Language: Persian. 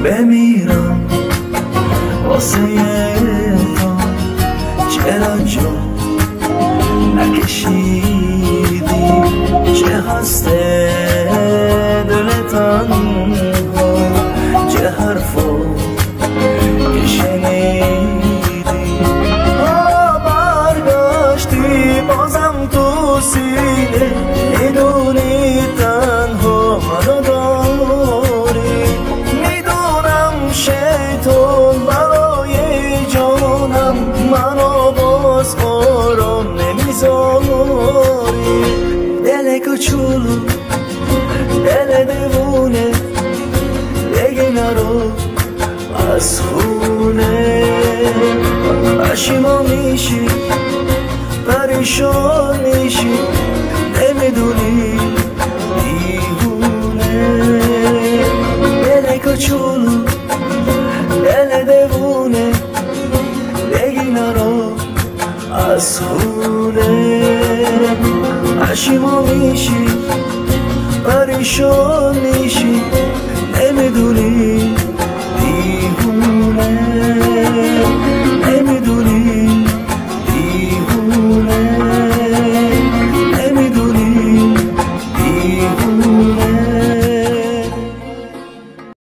بمیرم واسه تو، چرا جو نکشیدی؟ چه هسته دل تنها؟ چه حرفا که شنیدی؟ برگشتی بازم تو سینه، میدونی تنها منو داری. میدونم شیطان برای جانم منو باز آرام نمیذاری. دل کوچولو دل دیوونه، دیگه نرو از خونه. پشیمان میشی پریشان میشی، نمیدونی دیوونه. دل کوچولو دل دیوونه، دیگه نرو از خونه. پشیمان میشی پریشان میشی،